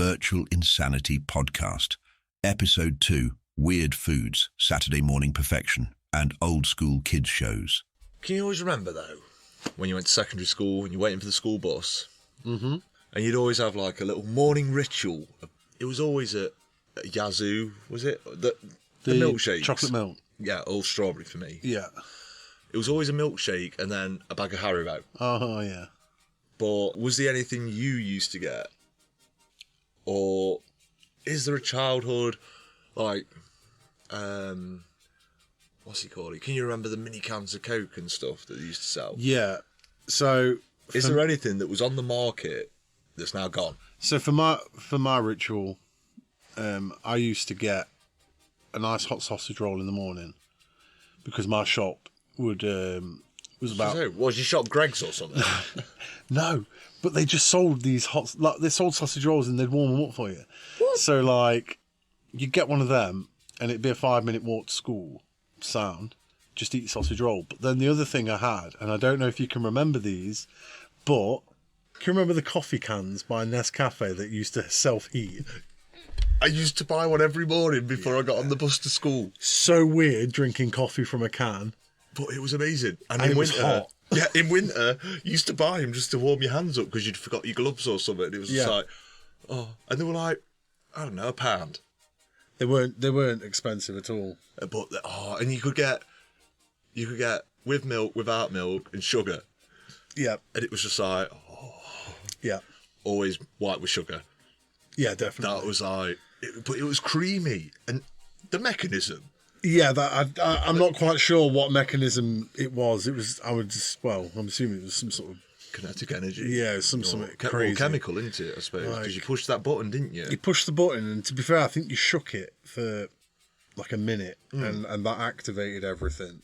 Virtual Insanity Podcast. Episode 2, Weird Foods, Saturday Morning Perfection, and Old School Kids Shows. Can you always remember, though, when you went to secondary school and you're waiting for the school bus? Mm-hmm. And you'd always have, like, a little morning ritual. It was always at Yazoo, was it? The milkshakes. Chocolate milk. Yeah, all strawberry for me. Yeah. It was always a milkshake and then a bag of Haribo. Oh, yeah. But was there anything you used to get? Or is there a childhood, like, what's he called? Can you remember the mini cans of Coke and stuff that they used to sell? Yeah. So... Is there anything that was on the market that's now gone? So for my ritual, I used to get a nice hot sausage roll in the morning because my shop would was about. So, was your shop Greg's or something? No, but they just sold these they sold sausage rolls and they'd warm them up for you. What? So like, you'd get one of them and it'd be a 5-minute walk to school. Sound. Just eat sausage roll. But then the other thing I had, and I don't know if you can remember these, but can you remember the coffee cans by Nescafe that used to self-heat? I used to buy one every morning before I got on the bus to school. So weird drinking coffee from a can. But it was amazing. And it in was winter, hot. Yeah, in winter, you used to buy them just to warm your hands up because you'd forgot your gloves or something. It was just like, oh, and they were like, I don't know, £1. They weren't expensive at all. But and you could get with milk, without milk, and sugar. Yeah. And it was just like, yeah, always white with sugar. Yeah, definitely. That was like, but it was creamy, and the mechanism. Yeah, I'm not quite sure what mechanism it was. I'm assuming it was some sort of kinetic energy. Yeah, something crazy. Or chemical, isn't it, I suppose? Because you pushed that button, didn't you? You pushed the button, and to be fair, I think you shook it for like a minute, and that activated everything.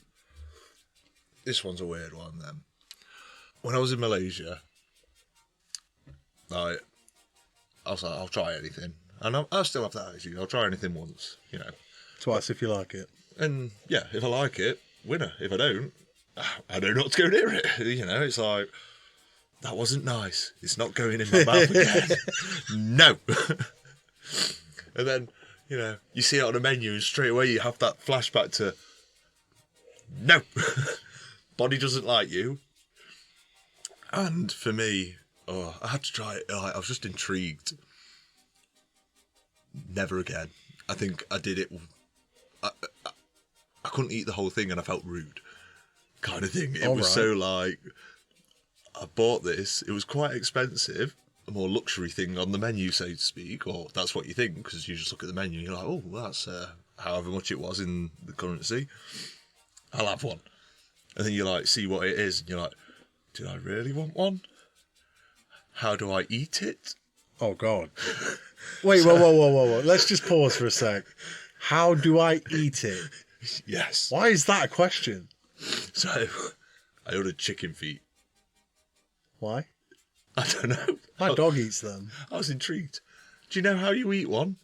This one's a weird one, then. When I was in Malaysia, I was like, I'll try anything. And I still have that attitude. I'll try anything once, you know. Twice if you like it. And, yeah, if I like it, winner. If I don't, I know not to go near it. You know, it's like, that wasn't nice. It's not going in my mouth again. No. And then, you know, you see it on a menu and straight away you have that flashback to, no. Body doesn't like you. And for me, I had to try it. I was just intrigued. Never again. I think I did it. I couldn't eat the whole thing and I felt rude. Kind of thing. It was so like, I bought this. It was quite expensive. A more luxury thing on the menu, so to speak. Or that's what you think, because you just look at the menu and you're like, oh, that's however much it was in the currency. I'll have one. And then you like see what it is and you're like, do I really want one? How do I eat it? Oh, God. Wait, whoa. Let's just pause for a sec. How do I eat it? Yes. Why is that a question? So, I ordered chicken feet. Why? I don't know. My dog eats them. I was intrigued. Do you know how you eat one?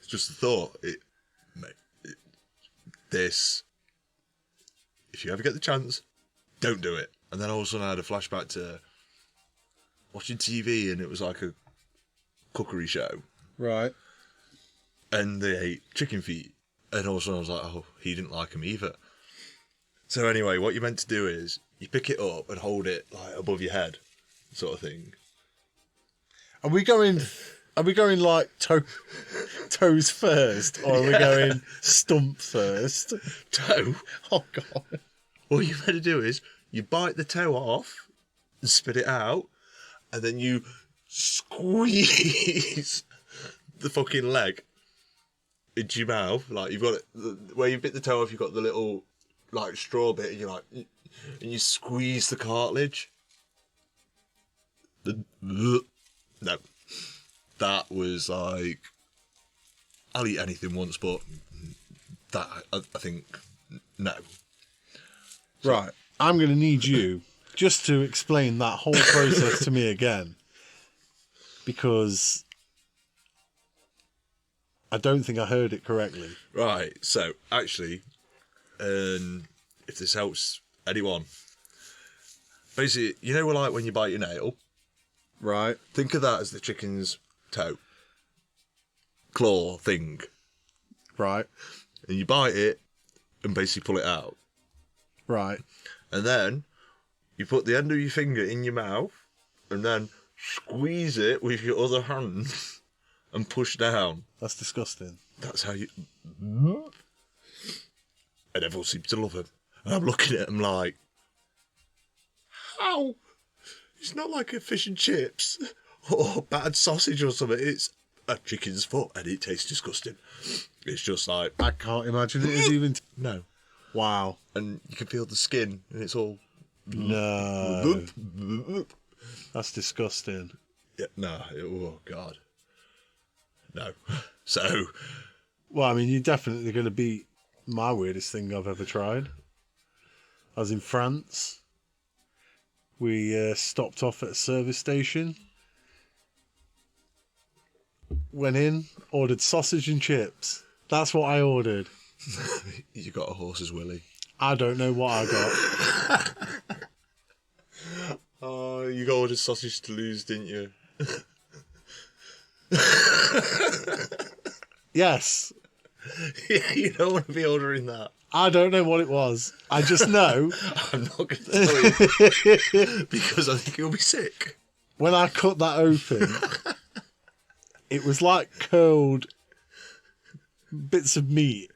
Just a thought. If you ever get the chance, don't do it. And then all of a sudden I had a flashback to watching TV and it was like a cookery show. Right. And they ate chicken feet. And all of a sudden I was like, oh, he didn't like them either. So anyway, what you're meant to do is you pick it up and hold it like above your head, sort of thing. Are we going like toes first, or are we going stump first? Toe? Oh, God. What you're meant to do is you bite the toe off and spit it out, and then you squeeze the fucking leg into your mouth. Like, you've got it, where you bit the toe off, you've got the little, like, straw bit, and you're like, and you squeeze the cartilage. No. That was like, I'll eat anything once, but that, I think, no. Right. I'm going to need you just to explain that whole process to me again, because I don't think I heard it correctly. Right. So, actually, if this helps anyone, basically, you know, like when you bite your nail, Right. Think of that as the chicken's toe. Claw thing. Right. And you bite it and basically pull it out. Right. And then you put the end of your finger in your mouth and then squeeze it with your other hand and push down. That's disgusting. That's how you... And everyone seems to love him. And I'm looking at him like, how? It's not like a fish and chips or battered sausage or something. It's a chicken's foot and it tastes disgusting. It's just like... I can't imagine it is even... No. Wow. And you can feel the skin and it's all... No. That's disgusting. Yeah, no. Oh, God. No. So... Well, I mean, you're definitely going to beat my weirdest thing I've ever tried. I was in France. We stopped off at a service station. Went in, ordered sausage and chips. That's what I ordered. You got a horse's willy. I don't know what I got. Oh, you got ordered sausage to lose, didn't you? Yes. Yeah, you don't want to be ordering that. I don't know what it was. I just know. I'm not going to tell you because I think you'll be sick. When I cut that open, it was like curled bits of meat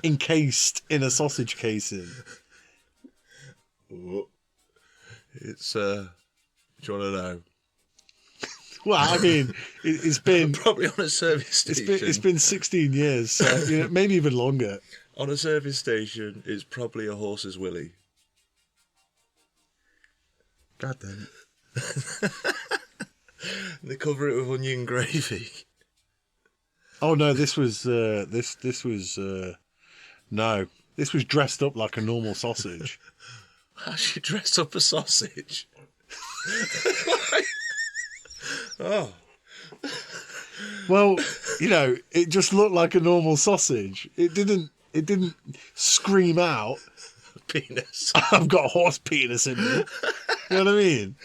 encased in a sausage casing. Oh. It's, do you want to know? Well, I mean, it's been... Probably on a service station. It's been 16 years, so maybe even longer. On a service station, it's probably a horse's willy. God damn it. They cover it with onion gravy. Oh no, this was no, this was dressed up like a normal sausage. How she dressed up a sausage? Oh. Well, it just looked like a normal sausage. It didn't scream out, Penis. I've got horse penis in me. You know what I mean?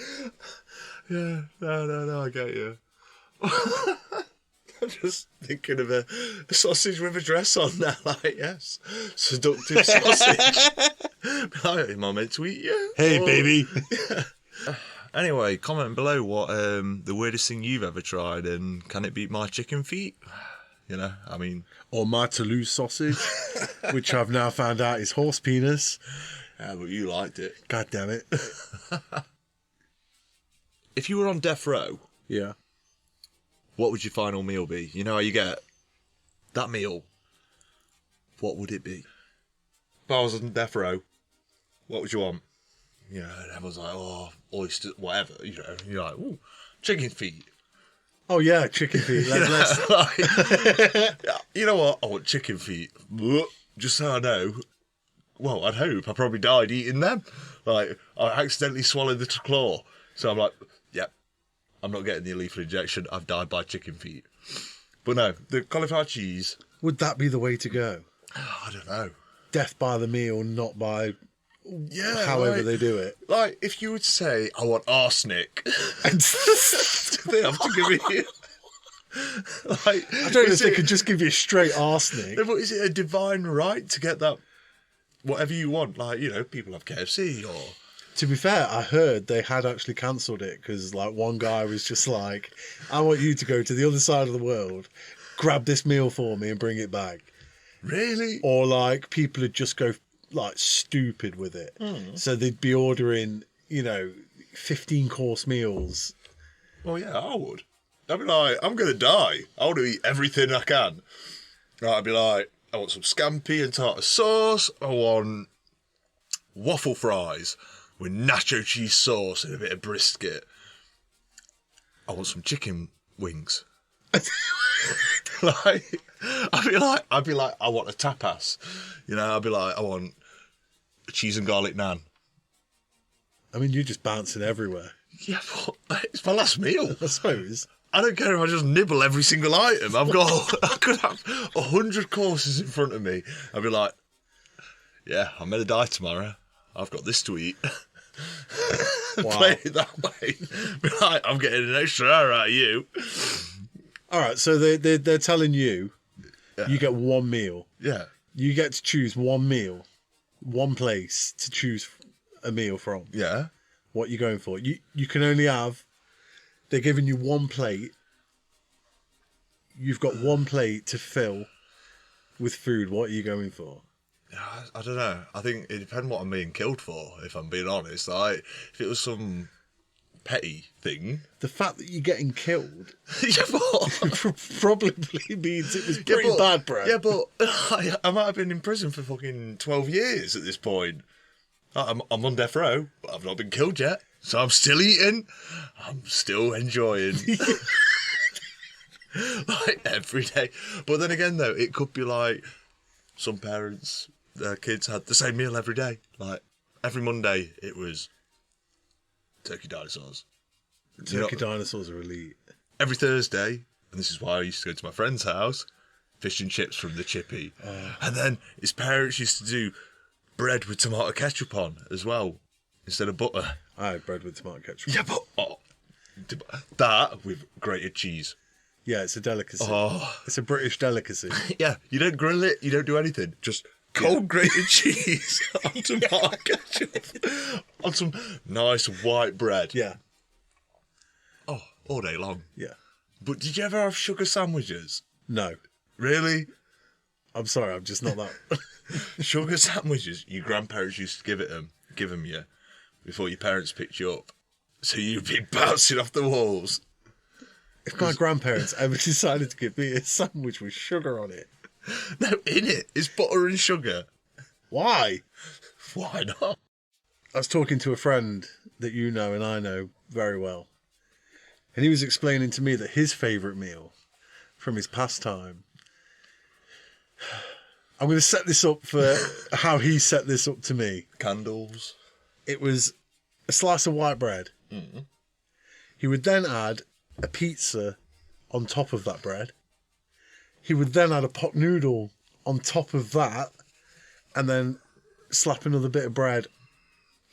Yeah, no, I get you. I'm just thinking of a sausage with a dress on now, like, yes, seductive sausage. Like, am I meant to eat you? Hey, baby. Yeah. Anyway, comment below what the weirdest thing you've ever tried, and can it beat my chicken feet? I mean... Or my Toulouse sausage, which I've now found out is horse penis. Yeah, but you liked it. God damn it. If you were on death row, Yeah. what would your final meal be? You know how you get that meal? What would it be? If I was on death row, what would you want? And everyone's like, oh, oysters, whatever. You're like, ooh, chicken feet. Oh yeah, chicken feet. You know what? I want chicken feet. Just so I know. Well, I'd hope I probably died eating them. Like, I accidentally swallowed the claw. So I'm like, yep, I'm not getting the lethal injection. I've died by chicken feet. But no, the cauliflower cheese. Would that be the way to go? I don't know. Death by the meal, not by However they do it. Like, if you would say, I want arsenic, do they have to give it you? Like, I don't know if they could just give you straight arsenic. No, but is it a divine right to get that, whatever you want? Like, people have KFC or... To be fair, I heard they had actually cancelled it because, one guy was just like, I want you to go to the other side of the world, grab this meal for me and bring it back. Really? Or, people would just go, stupid with it. So they'd be ordering, 15-course meals. Well, yeah, I would. I'd be like, I'm going to die. I want to eat everything I can. Right, I'd be like, I want some scampi and tartar sauce. I want waffle fries with nacho cheese sauce and a bit of brisket. I want some chicken wings. I'd be like, I want a tapas. I'd be like, I want a cheese and garlic naan. I mean, you're just bouncing everywhere. Yeah, but it's my last meal. I suppose. I don't care if I just nibble every single item. I could have 100 courses in front of me. I'd be like, yeah, I'm going to die tomorrow. I've got this to eat. Play it that way. Be like, I'm getting an extra hour out of you. All right, so they're telling you, you get one meal. Yeah. You get to choose one meal, one place to choose a meal from. Yeah. What you going for? You can only have. They're giving you one plate. You've got one plate to fill with food. What are you going for? I don't know. I think it depends what I'm being killed for, if I'm being honest. Like, if it was some petty thing. The fact that you're getting killed Yeah, but... probably means it was pretty bad, bro. Yeah, but I might have been in prison for fucking 12 years at this point. I'm on death row, but I've not been killed yet. So I'm still eating. I'm still enjoying. Like, every day. But then again, though, it could be like some parents, their kids had the same meal every day. Like, every Monday, it was turkey dinosaurs. Turkey dinosaurs are elite. Every Thursday, and this is why I used to go to my friend's house, fish and chips from the chippy. And then his parents used to do bread with tomato ketchup on as well, instead of butter. I had bread with tomato ketchup. Yeah, but that with grated cheese. Yeah, it's a delicacy. Oh. It's a British delicacy. Yeah, you don't grill it, you don't do anything. Just cold grated cheese on tomato ketchup on some nice white bread. Yeah. Oh, all day long. Yeah. But did you ever have sugar sandwiches? No. Really? I'm sorry, I'm just not that. Sugar sandwiches, your grandparents used to give them you before your parents picked you up. So you'd be bouncing off the walls. If my grandparents ever decided to give me a sandwich with sugar on it. No, in it. It's butter and sugar. Why? Why not? I was talking to a friend that you know and I know very well. And he was explaining to me that his favourite meal from his pastime. I'm going to set this up for how he set this up to me. Candles. It was a slice of white bread. Mm. He would then add a pizza on top of that bread. He would then add a pot noodle on top of that, and then slap another bit of bread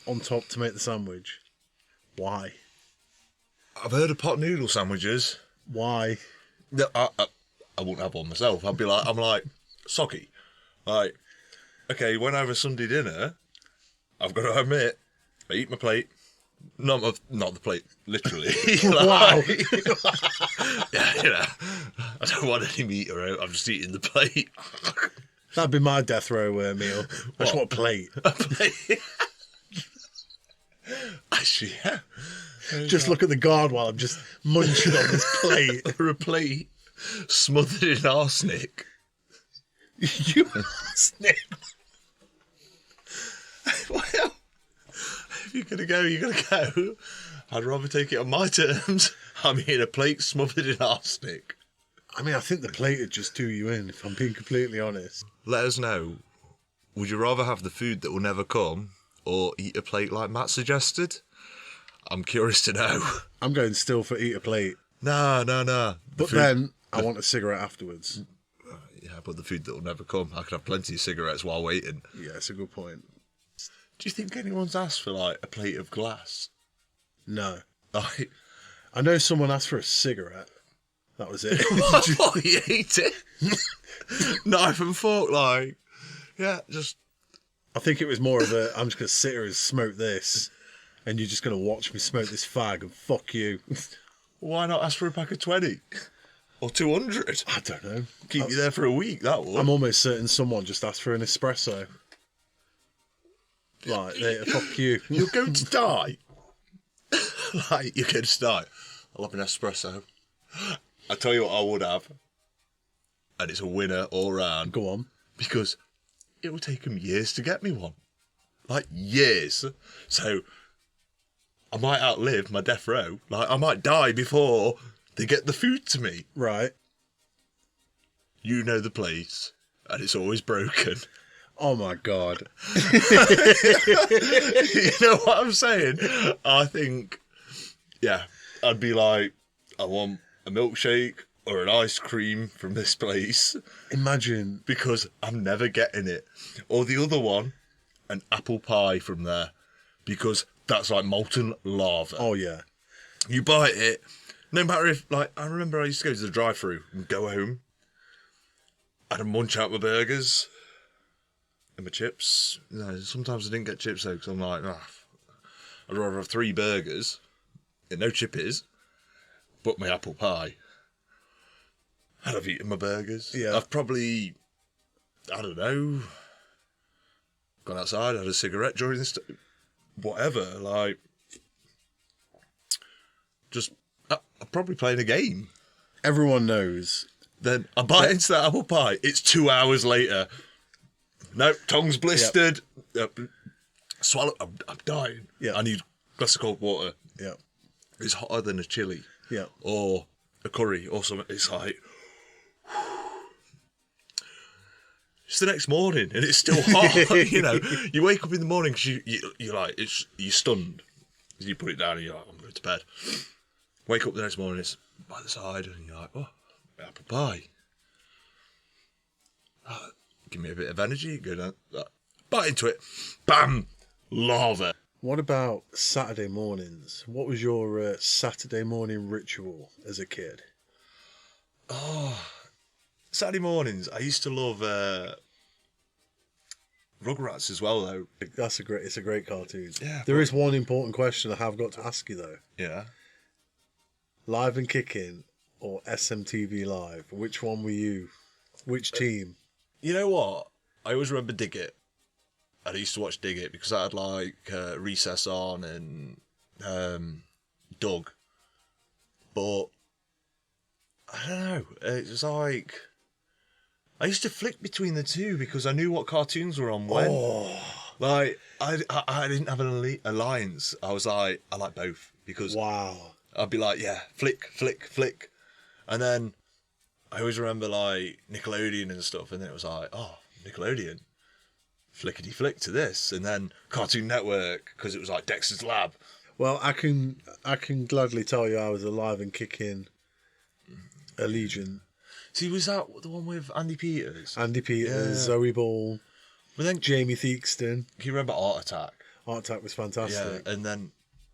on top to make the sandwich. Why? I've heard of pot noodle sandwiches. Why? No, I wouldn't have one myself. I'm like, socky. Like, okay, when I have a Sunday dinner, I've got to admit, I eat my plate. Not the plate, literally. Wow. Yeah, you know, I don't want any meat around. I'm just eating the plate. That'd be my death row meal. I just want a plate. A plate. Actually, yeah. Just look at the guard while I'm just munching on this plate. Or a plate smothered in arsenic. You arsenic. Well, if you're going to go, you're going to go. I'd rather take it on my terms. I'm eating a plate smothered in arsenic. I mean, I think the plate would just do you in, if I'm being completely honest. Let us know. Would you rather have the food that will never come or eat a plate like Matt suggested? I'm curious to know. I'm going still for eat a plate. No. But then I want a cigarette afterwards. Yeah, but the food that will never come. I could have plenty of cigarettes while waiting. Yeah, it's a good point. Do you think anyone's asked for, like, a plate of glass? No. Like, I know someone asked for a cigarette. That was it. what, you ate it? Knife and fork, like, yeah, just... I think it was more of a, I'm just going to sit here and smoke this, and you're just going to watch me smoke this fag, and fuck you. Why not ask for a pack of 20? Or 200? I don't know. Keep you there for a week, that would. I'm almost certain someone just asked for an espresso. Like, fuck you. You're going to die. Like, you're going to die. I'll have an espresso. I tell you what I would have. And it's a winner all round. Go on. Because it will take them years to get me one. Like, years. So, I might outlive my death row. Like, I might die before they get the food to me. Right. You know the place. And it's always broken. Oh my God. You know what I'm saying? I think, yeah, I'd be like, I want a milkshake or an ice cream from this place. Imagine. Because I'm never getting it. Or the other one, an apple pie from there. Because that's like molten lava. Oh yeah. You bite it, no matter if, like, I remember I used to go to the drive-thru and go home. I'd munch out my burgers and my chips. No, sometimes I didn't get chips though, because I'm like, I'd rather have 3 burgers and no chippies, but my apple pie. And I've eaten my burgers. Yeah. I've probably, I don't know, gone outside, had a cigarette during this, whatever, like, just, I'm probably playing a game. Everyone knows. Then I bite into that apple pie. It's 2 hours later. No, tongue's blistered. Swallow. I'm dying. Yeah. I need a glass of cold water. Yeah. It's hotter than a chili. Yeah. Or a curry or something. It's like, it's the next morning and it's still hot. You know, you wake up in the morning because you're like, you're stunned. You put it down and you're like, I'm going to bed. Wake up the next morning, it's by the side and you're like, oh, apple pie. Give me a bit of energy. Go down, bite into it. Bam! Lava. What about Saturday mornings? What was your Saturday morning ritual as a kid? Oh, Saturday mornings. I used to love Rugrats as well, though. It's a great cartoon. Yeah. There is one important question I have got to ask you though. Yeah. Live and Kicking or SMTV Live? Which one were you? Which team? You know what? I always remember Dig It. I used to watch Dig It because I had like Recess on and Doug. But I don't know. It was like I used to flick between the two because I knew what cartoons were on when. Oh. Like I didn't have an alliance. I was like, I like both because Wow. I'd be like, yeah, flick, flick, flick, and then I always remember like Nickelodeon and stuff, and then it was like, oh, Nickelodeon, flickety flick to this, and then Cartoon Network because it was like Dexter's Lab. Well, I can gladly tell you I was alive and kicking Allegiant. See, was that the one with Andy Peters? Andy Peters, Yeah. Zoe Ball, But then, Jamie Theakston. can you remember Art Attack? Art Attack was fantastic. Yeah, and then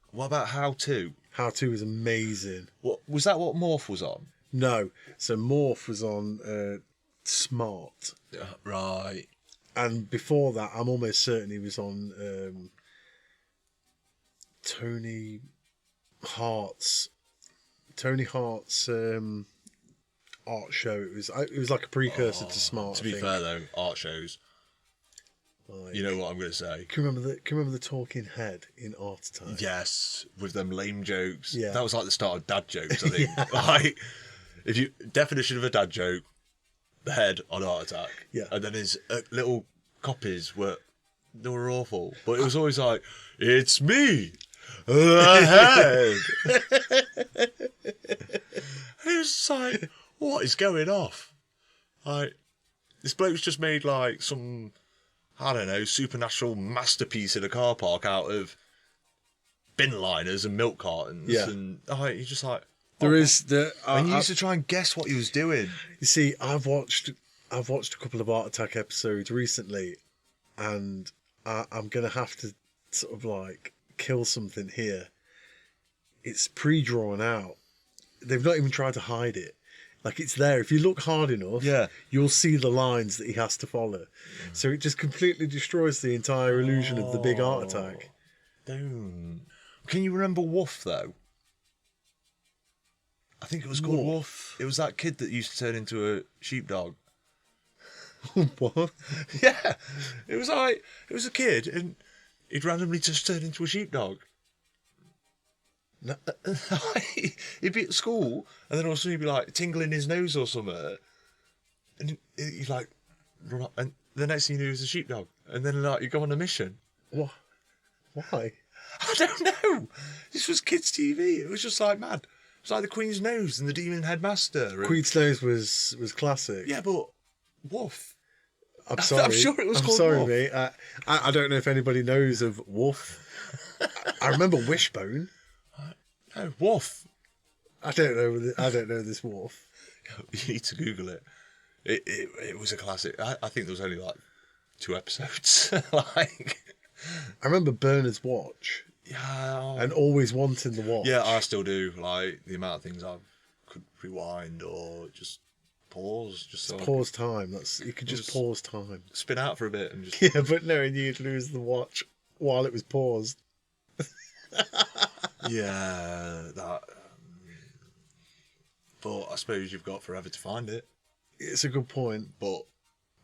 what about How To? How To was amazing. What was that? What Morph was on? No, so Morph was on Smart. Yeah, right. And before that, I'm almost certain he was on Tony Hart's art show. It was like a precursor to Smart. To be fair though, art shows. Like, You know what I'm going to say? can you remember the talking head in Art Attack? Yes, with them lame jokes. Yeah. That was like the start of dad jokes, I think. Like, if you definition of a dad joke, the head on Art Attack. Yeah. And then his little copies were awful, but it was always like, "It's me, the head." And it was just like, what is going off? Like, this bloke's just made like some, I don't know, supernatural masterpiece in a car park out of bin liners and milk cartons. Yeah. And you're just like, There is the. and you used to try and guess what he was doing. You see, I've watched a couple of Art Attack episodes recently, and I'm gonna have to sort of like kill something here. It's pre-drawn out. They've not even tried to hide it. Like, it's there. If you look hard enough, Yeah. you'll see the lines that he has to follow. So it just completely destroys the entire illusion of the big Art Attack. Don't. Can you remember Woof though? I think it was called Woof. Woof. It was that kid that used to turn into a sheepdog. What? Yeah, it was like, it was a kid and he'd randomly just turn into a sheepdog. No. He'd be at school and then all of a sudden he'd be like tingling his nose or something, and he'd like run up, and the next thing you knew he was a sheepdog, and then like you go on a mission. What? Why? I don't know. This was kids' TV. It was just like mad. It was like the Queen's Nose and the Demon Headmaster. And, Queen's Nose was classic. yeah, but Woof. I'm sorry. I'm sure it was I'm called sorry, Woof. mate. I don't know if anybody knows of Woof. I remember Wishbone. No, Woof. I don't know this Woof. You need to Google it. It was a classic. I think there was only like 2 episodes. Like, I remember Bernard's Watch. Yeah. And always wanting the watch. Yeah, I still do. Like, the amount of things I could rewind or just pause. Just so Pause time. You could just pause time. spin out for a bit and just... Yeah, but knowing you'd lose the watch while it was paused. Yeah, that... but I suppose you've got forever to find it. It's a good point. But...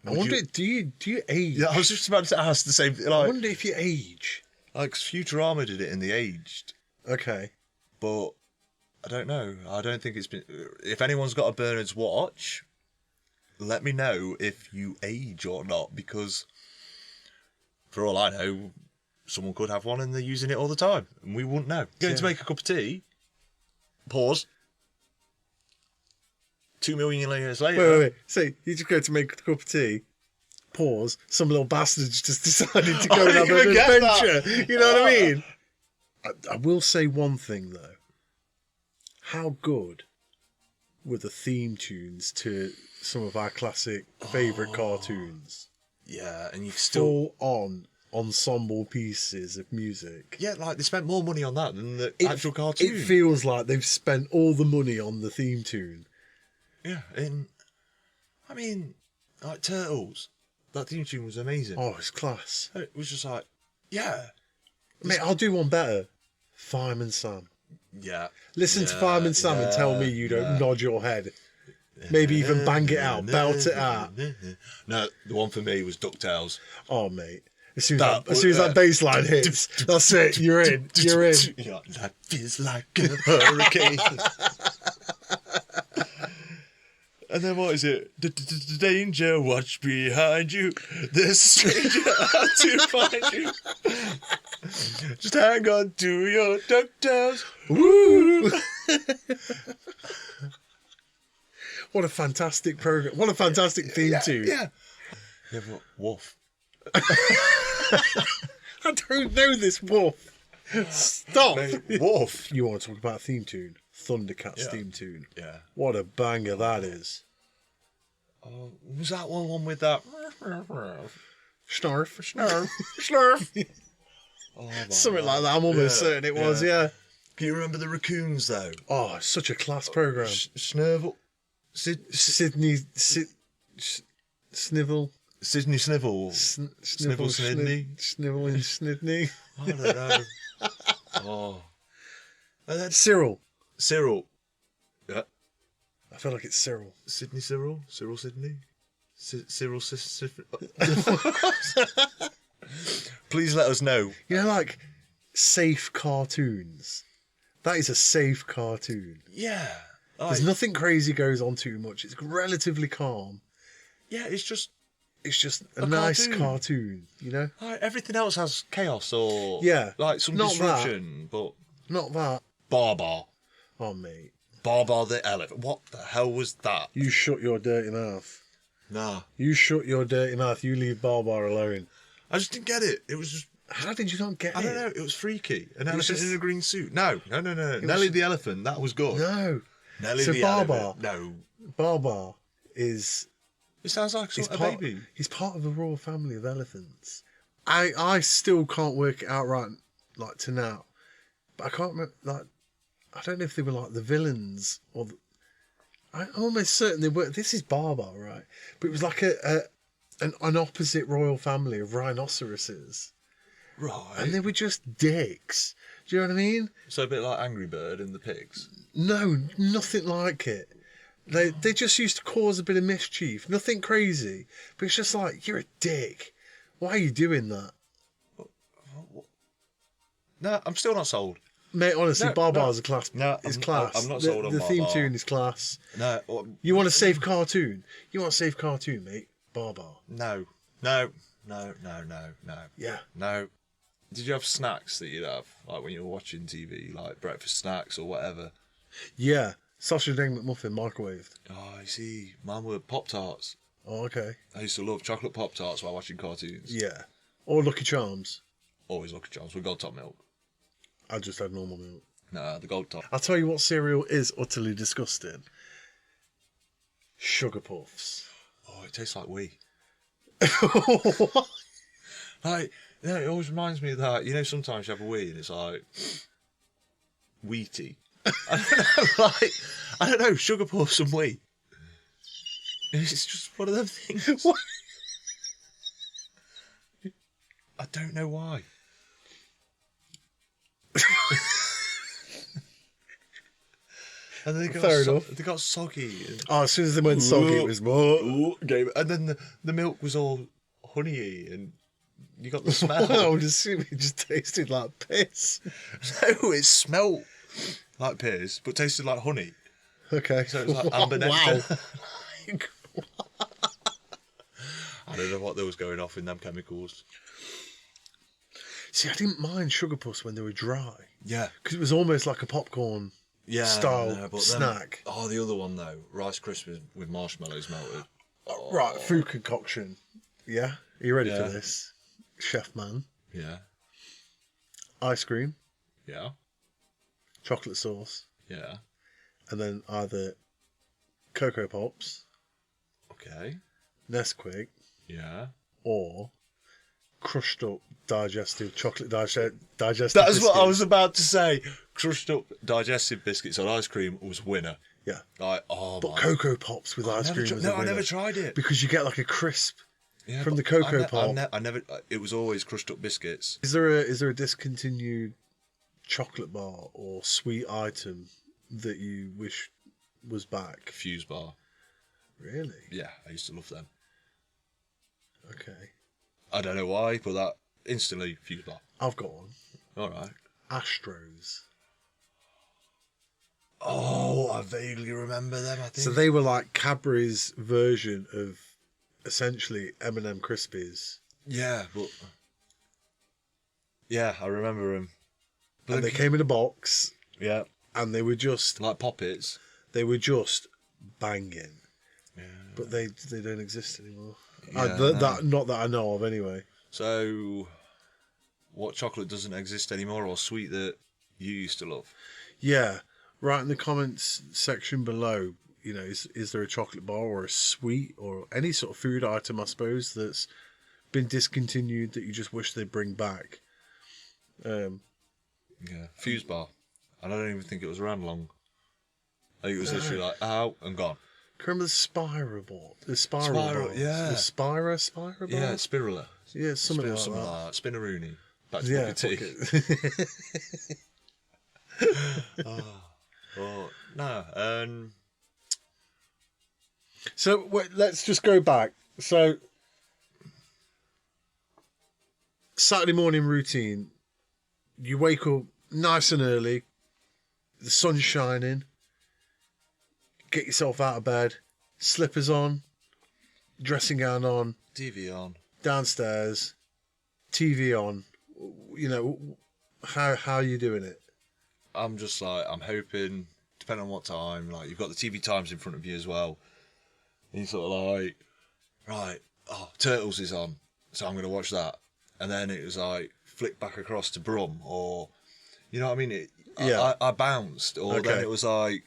I wonder, do you age? Yeah, I was just about to ask the same thing. Like, I wonder if you age. Like, Futurama did it in the Aged. Okay. But I don't know. I don't think it's been... If anyone's got a Bernard's watch, let me know if you age or not, because for all I know, someone could have one and they're using it all the time, and we wouldn't know. Going to make a cup of tea, pause. 2 million years later... Wait. So you just go to make a cup of tea, pause, some little bastards just decided to go and have an adventure. You know what I mean? I will say one thing, though. How good were the theme tunes to some of our classic favourite cartoons? Yeah, and you still... Full-on ensemble pieces of music. Yeah, like, they spent more money on that than the actual cartoon. It feels like they've spent all the money on the theme tune. Yeah, I mean, like, Turtles. That theme tune was amazing. Oh, it's class. It was just like, yeah. Mate, I'll do one better. Fireman Sam. Yeah. Listen to Fireman Sam and tell me you don't nod your head. Maybe even bang it out, belt it out. No, the one for me was DuckTales. Oh, mate. As soon as that bass line hits, that's it. You're in. You're in. Life is like a hurricane. And then what is it? Danger, watch behind you. There's a stranger out to find you. Just hang on to your DuckTales. Woo! What a fantastic program. What a fantastic theme tune. Yeah. Yeah, but Wolf. I don't know this Wolf. Stop. Mate, Wolf. You want to talk about a theme tune? Thundercats theme tune. Yeah. What a banger that is. Oh, was that one with that? Snarf. Snarf. Snarf. Oh, Something like that. I'm almost certain it was, yeah. Can you remember the raccoons, though? Oh, it's such a class program. Snurvel. Snivel. Sydney Snivel. Snivel Snidney. Snivel and Snidney. I don't know. Oh. And then Cyril. Yeah. I feel like it's Cyril. Sydney Cyril. Cyril Sydney. Cyril Please let us know. You know, like safe cartoons. That is a safe cartoon. Yeah. There's nothing crazy goes on too much. It's relatively calm. Yeah, it's just a nice cartoon, you know? Like, everything else has chaos or like some not disruption, but not that. Barbar. Oh, mate. Barbar the elephant. What the hell was that? You shut your dirty mouth. Nah. You shut your dirty mouth. You leave Barbar alone. I just didn't get it. It was just... How did you not get it? I don't know. It was freaky. An elephant in a green suit. No. Nelly the elephant. That was good. No. Nelly So the Barbar. elephant. No. Barbar is... It sounds like a baby. He's part of the royal family of elephants. I still can't work it out right, like, to now. But I can't remember, like... I don't know if they were, like, the villains or... I'm almost certain they were... This is Barbar, right? But it was like an opposite royal family of rhinoceroses. Right. And they were just dicks. Do you know what I mean? So a bit like Angry Bird and the pigs. No, nothing like it. They just used to cause a bit of mischief. Nothing crazy. But it's just like, you're a dick. Why are you doing that? No, I'm still not sold. Mate, honestly, No, Barbar's no. a class. No, it's I'm- class. I'm not sold on The theme Barbar. tune is class. No. You want a safe cartoon? You want a safe cartoon, mate? Barbar. No. Yeah. No. Did you have snacks that you'd have, like when you were watching TV, like breakfast snacks or whatever? Yeah. Sausage egg McMuffin microwaved. Oh, I see. Mine were Pop-Tarts. Oh, okay. I used to love chocolate Pop-Tarts while watching cartoons. Yeah. Or Lucky Charms. Always Lucky Charms with gold top milk. I just had normal milk. Nah, the gold top. I'll tell you what cereal is utterly disgusting. Sugar Puffs. Oh, it tastes like wee. What? Like, Yeah, it always reminds me of that. You know, sometimes you have a wee and it's like wheaty. I don't know, sugar puffs and wheat. It's just one of them things. What? I don't know why. And they got Fair enough. They got soggy. And, As soon as they went soggy, it was more. and then the milk was all honey and you got the smell. I would assume it just tasted like piss. No, it smelled like piss, but tasted like honey. Okay. So it was like amber nectar. Wow. I don't know what there was going off in them chemicals. See, I didn't mind sugar puffs when they were dry. Yeah. Because it was almost like a popcorn style but snack. Then, the other one though, Rice Krispies with marshmallows melted. Right, food concoction. Yeah? Are you ready Yeah. for this? Chef man. Yeah. Ice cream, Yeah. chocolate sauce, Yeah. and then either Cocoa Pops, Okay. Nesquik, Yeah. or crushed up digestive chocolate digestive That's biscuits. what I was about to say. Crushed up digestive biscuits on ice cream was winner. Yeah. Like, oh But my. Cocoa Pops with ice cream was a No, I winner. never tried it. Because you get like a crisp Yeah, from the but Cocoa Pop. I never. It was always crushed up biscuits. Is there a discontinued chocolate bar or sweet item that you wish was back? Fuse bar. Really? Yeah, I used to love them. Okay. I don't know why, but that instantly Fuse bar. I've got one. All right. Astros. Oh, I vaguely remember them. I think. So they were like Cadbury's version of essentially M&M Crispies. Yeah, but yeah, I remember them. And they came in a box Yeah, and they were just like Poppets. banging. Yeah. But they don't exist anymore. Yeah, That not that I know of anyway. So, what chocolate doesn't exist anymore, or sweet that you used to love? Yeah. Right in the comments section below, you know, is there a chocolate bar or a sweet or any sort of food item, I suppose, that's been discontinued that you just wish they'd bring back? Yeah, Fuse bar. And I don't even think it was around long. I think it was literally like out and gone. Remember the Spira bar? The Spiral Spiral, bars? yeah. The Spira bar? Yeah, Spirula. Yeah, something like Something that. like that. Spinaroonie. Back to Yeah, Booker T. Oh, no. So wait, let's just go back. So Saturday morning routine. You wake up nice and early. The sun's shining. Get yourself out of bed. Slippers on. Dressing gown on. TV on. Downstairs. TV on. You know, how are you doing it? I'm just like, I'm hoping, depending on what time, like, you've got the TV times in front of you as well. And you're sort of like, right, Turtles is on, so I'm going to watch that. And then it was like, flick back across to Brum, or, you know what I mean? I bounced, or Okay. then it was like,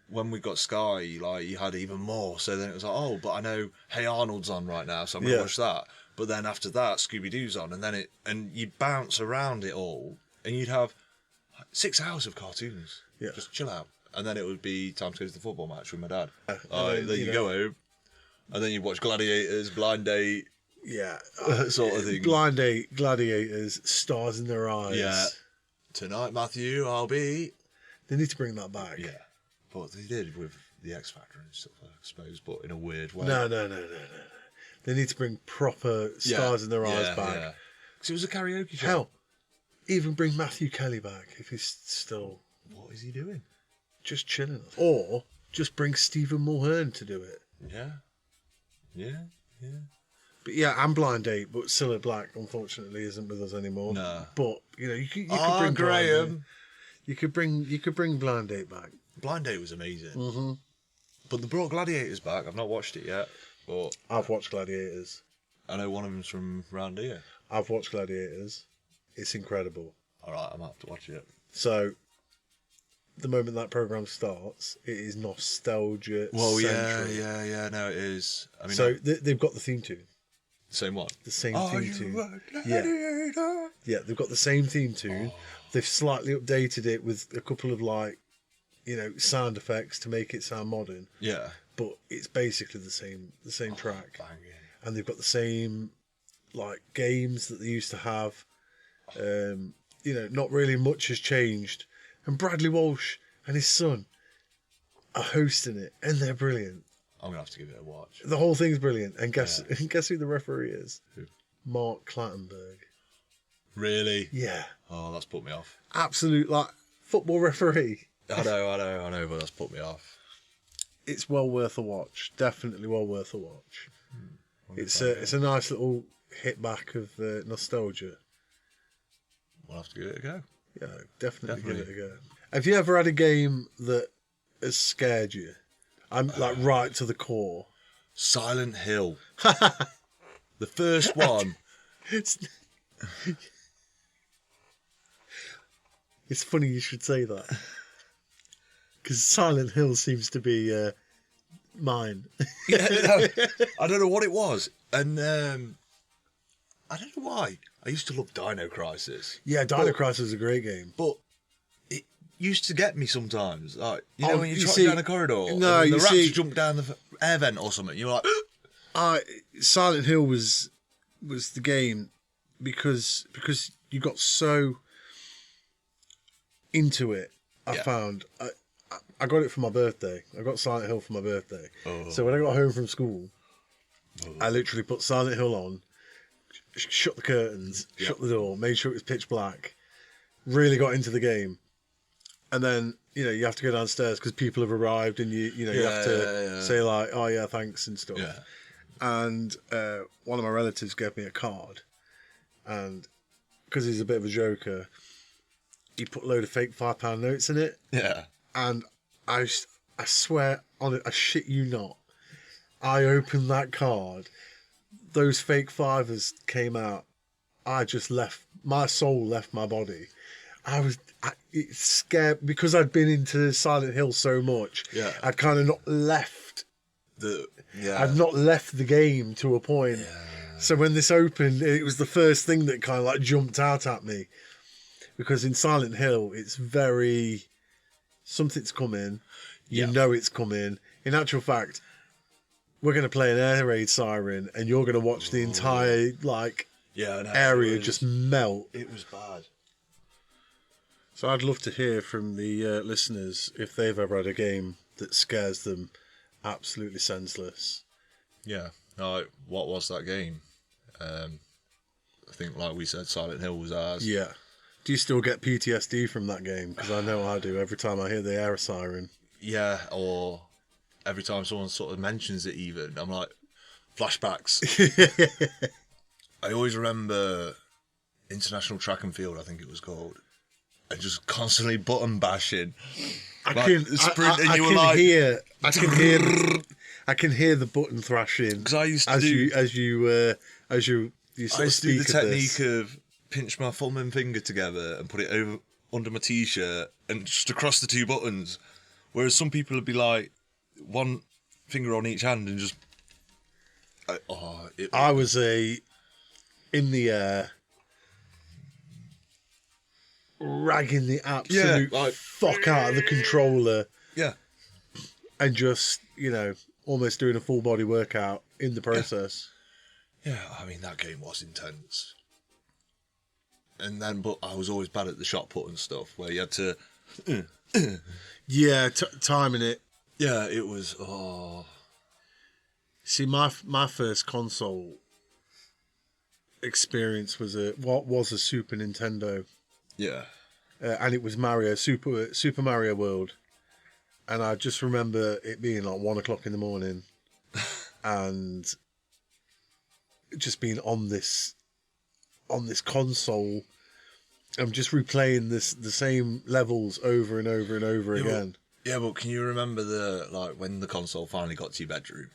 when we got Sky, like, you had even more. So then it was like, oh, but I know Hey Arnold's on right now, so I'm going to watch that. But then after that, Scooby-Doo's on, and you'd bounce around it all, and you'd have 6 hours of cartoons. Yeah. Just chill out. And then it would be time to go to the football match with my dad. then, Then you go home, and then you watch Gladiators, Blind Date, Yeah. sort of thing. Blind Date, Gladiators, stars in their eyes. Yeah. Tonight, Matthew, I'll be... They need to bring that back. Yeah. But they did with the X Factor and stuff, I suppose, but in a weird way. No. They need to bring proper stars in their eyes back. Yeah. Because it was a karaoke show. Hell, even bring Matthew Kelly back if he's still What is he doing? just chilling. Or just bring Stephen Mulhern to do it. Yeah. Yeah. But yeah, and Blind Date, but Cilla Black, unfortunately, isn't with us anymore. No. But you know, you could Oh, bring Blind Date. Graham. You could bring Blind Date back. Blind Date was amazing. Mm-hmm. But they brought Gladiators back. I've not watched it yet, but I've watched Gladiators. I know one of them's from round here. I've watched Gladiators. It's incredible. All right, I might have to watch it. So, the moment that program starts, it is nostalgia. Well, central. yeah. No, it is. I mean, So they've got the theme tune. Same one. The same Are theme you tune. a gladiator? Yeah, they've got the same theme tune. They've slightly updated it with a couple of like, sound effects to make it sound modern. Yeah. But it's basically the same track. Banging. And they've got the same like games that they used to have. Not really much has changed. And Bradley Walsh and his son are hosting it, and they're brilliant. I'm gonna have to give it a watch. The whole thing's brilliant. And guess who the referee is? Who? Mark Clattenburg. Really? Yeah. Oh, that's put me off. Absolute like football referee. I know, but that's put me off. It's well worth a watch. Definitely well worth a watch. It's a nice little hit back of nostalgia. We'll have to give it a go. Yeah, definitely give it a go. Have you ever had a game that has scared you? I'm like right to the core. Silent Hill. The first one. It's funny you should say that. Because Silent Hill seems to be mine. I don't know what it was. And I don't know why. I used to love Dino Crisis. Yeah, Dino Crisis is a great game. But it used to get me sometimes. Like, when you trot see, down a corridor no, and the you raptor see, jump down the air vent or something, you're like... Silent Hill was the game because you got so into it. I found I got it for my birthday. I got Silent Hill for my birthday. Oh. So when I got home from school, I literally put Silent Hill on, shut the curtains, shut the door, made sure it was pitch black, really got into the game. And then, you have to go downstairs because people have arrived and you have to say like, oh yeah, thanks and stuff. Yeah. And one of my relatives gave me a card, and because he's a bit of a joker, he put a load of fake £5 notes in it. Yeah. And I swear on it, I shit you not, I opened that card, those fake fivers came out, my soul left my body. It scared, because I'd been into Silent Hill so much. Yeah. I'd kind of not left I've not left the game to a point. Yeah. So when this opened, it was the first thing that kind of like jumped out at me. Because in Silent Hill, it's very... something's coming. You know it's coming. In actual fact, we're going to play an air raid siren and you're going to watch the entire area just melt. It was bad. So I'd love to hear from the listeners if they've ever had a game that scares them absolutely senseless. Yeah. What was that game? I think, like we said, Silent Hill was ours. Yeah. Do you still get PTSD from that game? Because I know I do every time I hear the air siren. Yeah, or every time someone sort of mentions it even, I'm like, flashbacks. I always remember International Track and Field, I think it was called, and just constantly button bashing. I can hear the button thrashing. Because I used to as do you sort I of used to do speak the of technique this. of pinch my thumb and finger together and put it under my t-shirt and just across the two buttons. Whereas some people would be like one finger on each hand and just. I was in the air, ragging the absolute fuck out of the controller. Yeah. And just, almost doing a full body workout in the process. Yeah, I mean, that game was intense. And then, but I was always bad at the shot put and stuff, where you had to... Yeah, timing it. Yeah, it was... See, my first console experience was a Super Nintendo. Yeah. And it was Super Mario World. And I just remember it being like 1 o'clock in the morning and just being on this console. I'm just replaying the same levels over and over and over again. But can you remember when the console finally got to your bedroom?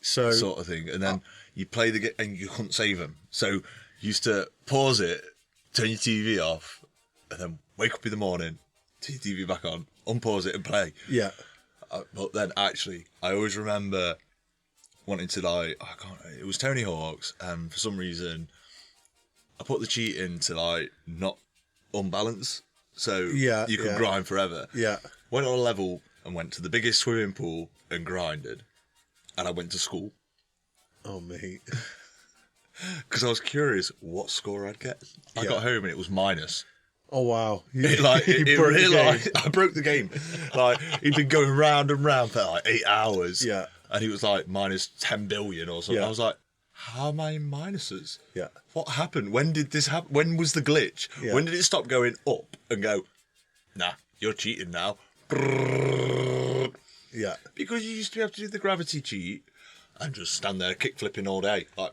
So sort of thing. And then you play the game and you couldn't save them. So you used to pause it, turn your TV off, and then wake up in the morning, turn your TV back on, unpause it and play. Yeah. But then actually, I always remember wanting to like, I can't. It was Tony Hawk's, and for some reason, I put the cheat in to like not unbalance, so you could grind forever. Yeah. Went on a level and went to the biggest swimming pool and grinded, and I went to school. Oh, mate. Because I was curious what score I'd get. I got home and it was minus. Oh, wow. I broke the game. Like, he'd been going round and round for like 8 hours. Yeah. And he was like minus 10 billion or something. Yeah. I was like, how am I in minuses? Yeah. What happened? When did this happen? When was the glitch? Yeah. When did it stop going up and go, nah, you're cheating now? Yeah. Because you used to have to do the gravity cheat and just stand there kick flipping all day, like,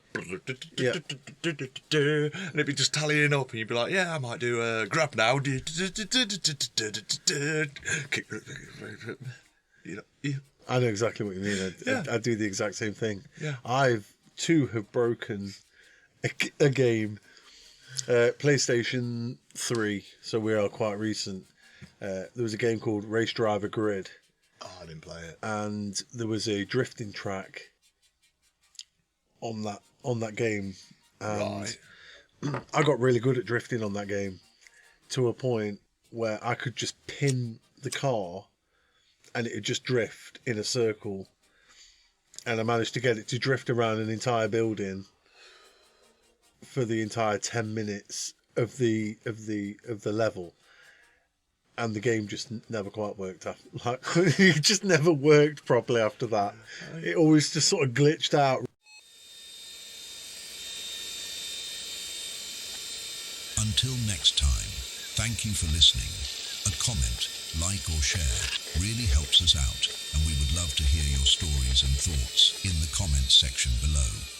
Yeah. and it'd be just tallying up, and you'd be like, yeah, I might do a grab now. Kick, I know exactly what you mean. I do the exact same thing. Yeah. I've too have broken a game, PlayStation 3, so we are quite recent. There was a game called Race Driver Grid. Oh, I didn't play it. And there was a drifting track on that game, and I got really good at drifting on that game to a point where I could just pin the car and it would just drift in a circle, and I managed to get it to drift around an entire building for the entire 10 minutes of the level. And the game just never quite worked after. Like, it just never worked properly after that. It always just sort of glitched out. Until next time, thank you for listening. A comment, like or share really helps us out, and we would love to hear your stories and thoughts in the comments section below.